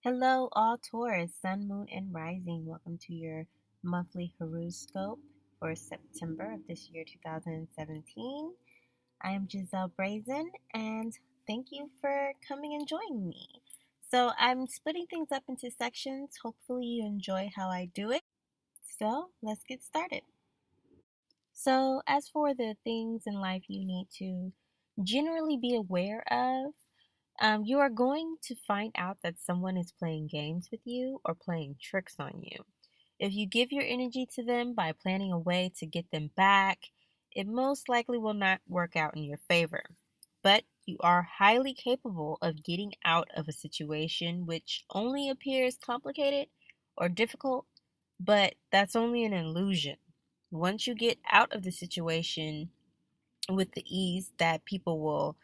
Hello, all Taurus, Sun, Moon, and Rising. Welcome to your monthly horoscope for September of this year, 2017. I am Giselle Brazen, and thank you for coming and joining me. So, I'm splitting things up into sections. Hopefully, you enjoy how I do it. So, let's get started. So, as for the things in life you need to generally be aware of, you are going to find out that someone is playing games with you or playing tricks on you. If you give your energy to them by planning a way to get them back, it most likely will not work out in your favor. But you are highly capable of getting out of a situation which only appears complicated or difficult, but that's only an illusion. Once you get out of the situation with the ease that people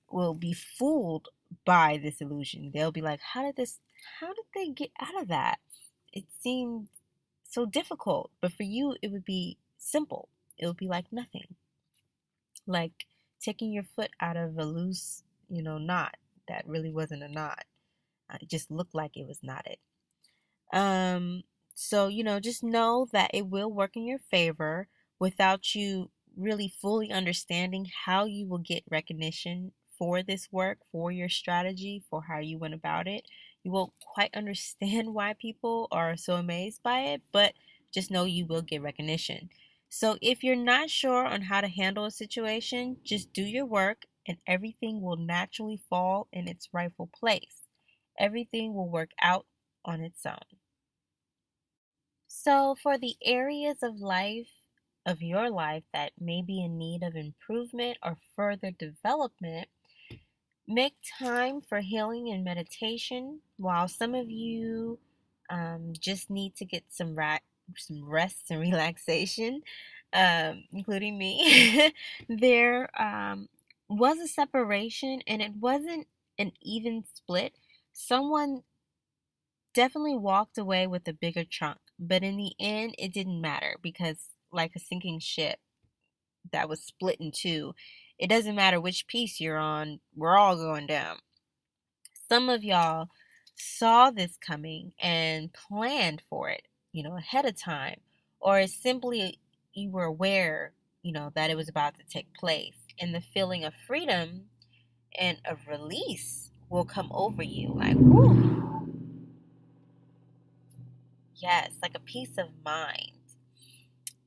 will be fooled by this illusion. They'll be like, how did they get out of that? It seemed so difficult, but for you it would be simple. It would be like nothing. Like taking your foot out of a loose, knot that really wasn't a knot. It just looked like it was knotted. Um, so, just know that it will work in your favor without you really fully understanding how you will get recognition for this work, for your strategy, for how you went about it. You won't quite understand why people are so amazed by it, but just know you will get recognition. So, if you're not sure on how to handle a situation, just do your work and everything will naturally fall in its rightful place. Everything will work out on its own. So, for the areas of your life that may be in need of improvement or further development, make time for healing and meditation. While some of you just need to get some rest and relaxation, including me, there was a separation and it wasn't an even split. Someone definitely walked away with a bigger chunk, but in the end, it didn't matter because, like a sinking ship that was split in two, it doesn't matter which piece you're on, we're all going down. Some of y'all saw this coming and planned for it, ahead of time, or it's simply you were aware, that it was about to take place, and the feeling of freedom and of release will come over you like, whoo, yes, like a peace of mind.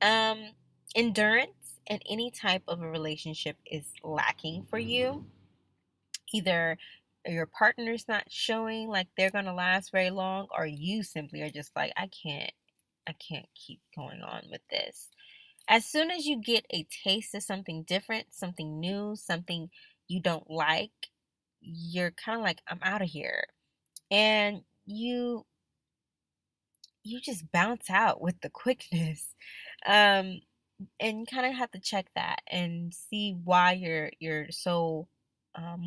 Um, Endurance in any type of a relationship is lacking for you. Either your partner's not showing like they're gonna last very long, or you simply are just like, I can't keep going on with this. As soon as you get a taste of something different, something new, something you don't like, you're kind of like, I'm out of here. And you just bounce out with the quickness. Um, and you kind of have to check that and see why you're so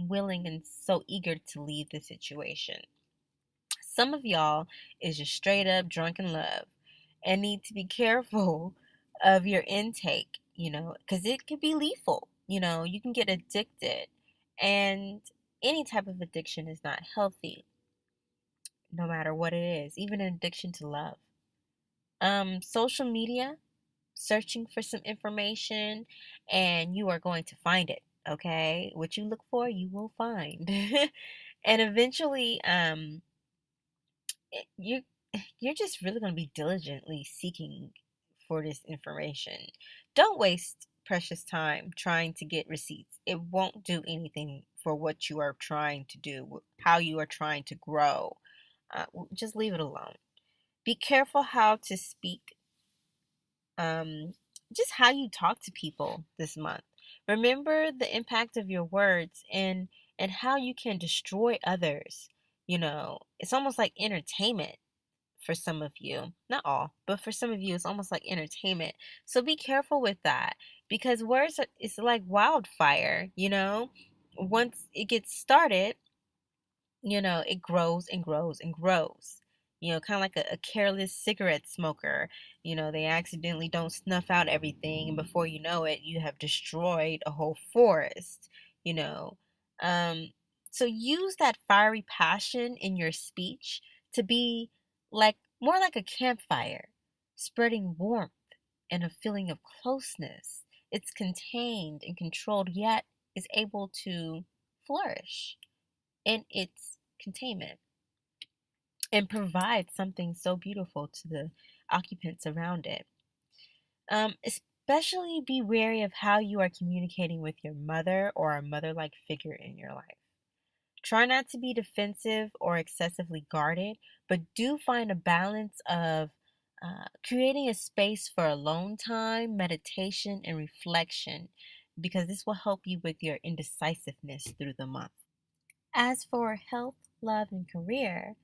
willing and so eager to leave the situation. Some of y'all is just straight up drunk in love and need to be careful of your intake, because it could be lethal. You can get addicted, and any type of addiction is not healthy, no matter what it is, even an addiction to love. Social media, searching for some information, and you are going to find it. Okay, what you look for, you will find, and eventually, you you're just really going to be diligently seeking for this information. Don't waste precious time trying to get receipts. It won't do anything for what you are trying to do, how you are trying to grow. Just leave it alone. Be careful how to speak, um, just how you talk to people this month. Remember the impact of your words and how you can destroy others. It's almost like entertainment for some of you. Not all, but for some of you, it's almost like entertainment. So be careful with that because words it's like wildfire. Once it gets started, it grows and grows and grows. Kind of like a careless cigarette smoker. They accidentally don't snuff out everything, and before you know it, you have destroyed a whole forest. You know, um, So use that fiery passion in your speech to be like more like a campfire, spreading warmth and a feeling of closeness. It's contained and controlled, yet is able to flourish in its containment and provide something so beautiful to the occupants around it. Especially be wary of how you are communicating with your mother or a mother like figure in your life. Try not to be defensive or excessively guarded, but do find a balance of creating a space for alone time, meditation, and reflection, because this will help you with your indecisiveness through the month. As for health, love, and career,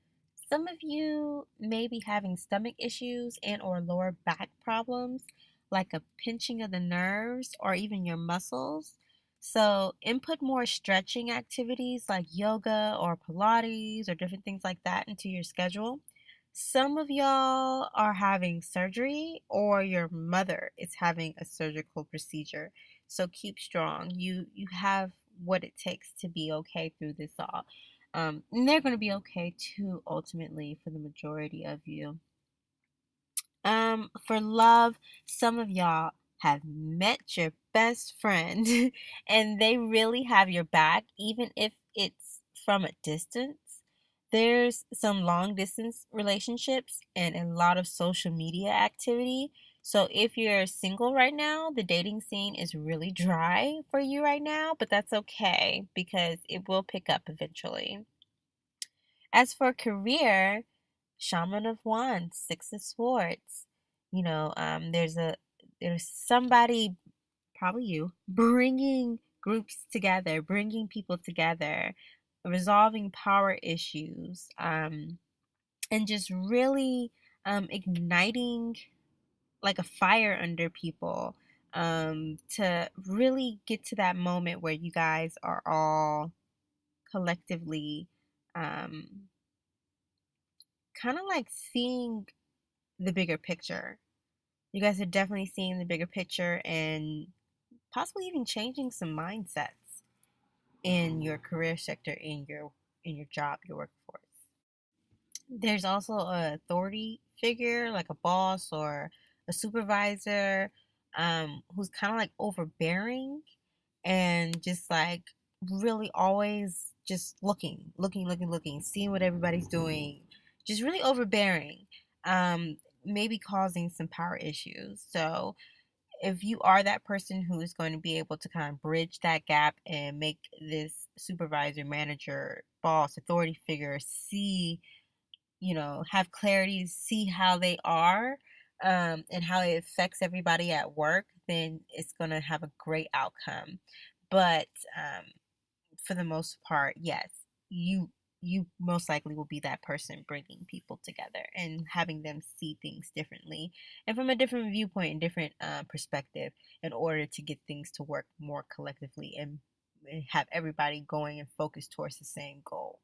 some of you may be having stomach issues and or lower back problems like a pinching of the nerves or even your muscles. So, input more stretching activities like yoga or Pilates or different things like that into your schedule. Some of y'all are having surgery or your mother is having a surgical procedure. So keep strong. You have what it takes to be okay through this all. And they're going to be okay too, ultimately, for the majority of you. For love, some of y'all have met your best friend and they really have your back, even if it's from a distance. There's some long distance relationships and a lot of social media activity. So if you're single right now, the dating scene is really dry for you right now, but that's okay because it will pick up eventually. As for career, Shaman of Wands, Six of Swords. There's somebody, probably you, bringing groups together, bringing people together, resolving power issues, and just really igniting like a fire under people, to really get to that moment where you guys are all collectively um, kind of like seeing the bigger picture. You guys are definitely seeing the bigger picture and possibly even changing some mindsets in your career sector, in your job, your workforce. There's also a authority figure like a boss or a supervisor, who's kind of like overbearing and just like really always just looking, seeing what everybody's doing, just really overbearing, maybe causing some power issues. So if you are that person who is going to be able to kind of bridge that gap and make this supervisor, manager, boss, authority figure see, have clarity, see how they are, and how it affects everybody at work, then it's going to have a great outcome. But for the most part, yes, you most likely will be that person bringing people together and having them see things differently and from a different viewpoint and different perspective in order to get things to work more collectively and have everybody going and focused towards the same goal.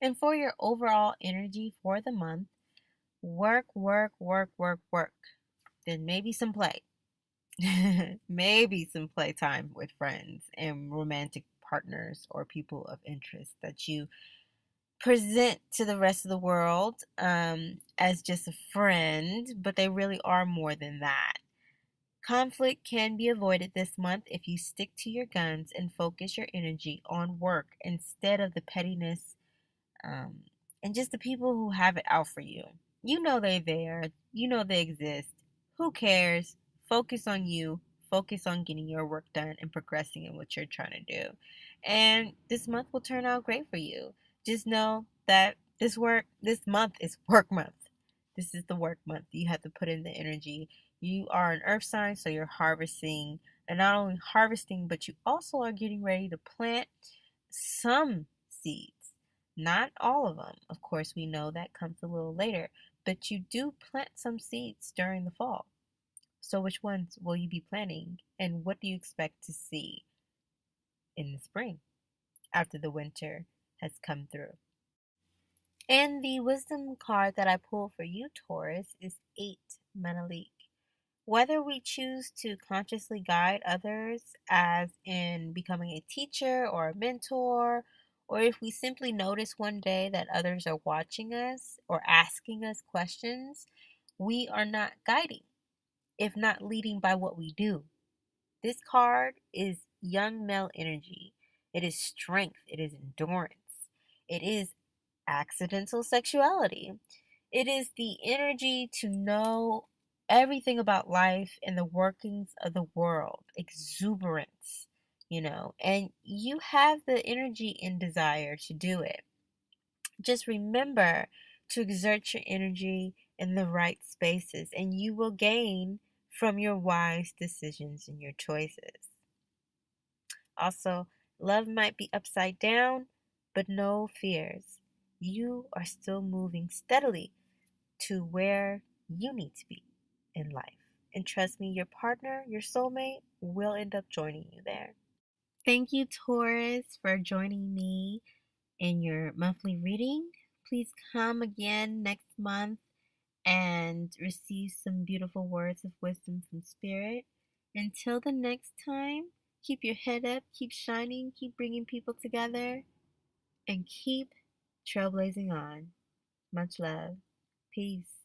And for your overall energy for the month, work, work, work, work, work. Then maybe some play. Maybe some playtime with friends and romantic partners or people of interest that you present to the rest of the world, as just a friend, but they really are more than that. Conflict can be avoided this month if you stick to your guns and focus your energy on work instead of the pettiness, um, and just the people who have it out for you. You know they're there. You know they exist. Who cares? Focus on you. Focus on getting your work done and progressing in what you're trying to do. And this month will turn out great for you. Just know that this month is work month. This is the work month. You have to put in the energy. You are an earth sign, so you're harvesting, and not only harvesting, but you also are getting ready to plant some seeds. Not all of them. Of course, we know that comes a little later, but you do plant some seeds during the fall. So, which ones will you be planting, and what do you expect to see in the spring after the winter has come through? And the wisdom card that I pulled for you, Taurus, is 8 Menelik. Whether we choose to consciously guide others, as in becoming a teacher or a mentor, or if we simply notice one day that others are watching us or asking us questions, we are not guiding, if not leading by what we do. This card is young male energy. It is strength. It is endurance. It is accidental sexuality. It is the energy to know everything about life and the workings of the world, exuberance, and you have the energy and desire to do it. Just remember to exert your energy in the right spaces, and you will gain from your wise decisions and your choices. Also, love might be upside down, but no fears. You are still moving steadily to where you need to be in life. And trust me, your partner, your soulmate, will end up joining you there. Thank you, Taurus, for joining me in your monthly reading. Please come again next month and receive some beautiful words of wisdom from Spirit. Until the next time, keep your head up, keep shining, keep bringing people together, and keep trailblazing on. Much love. Peace.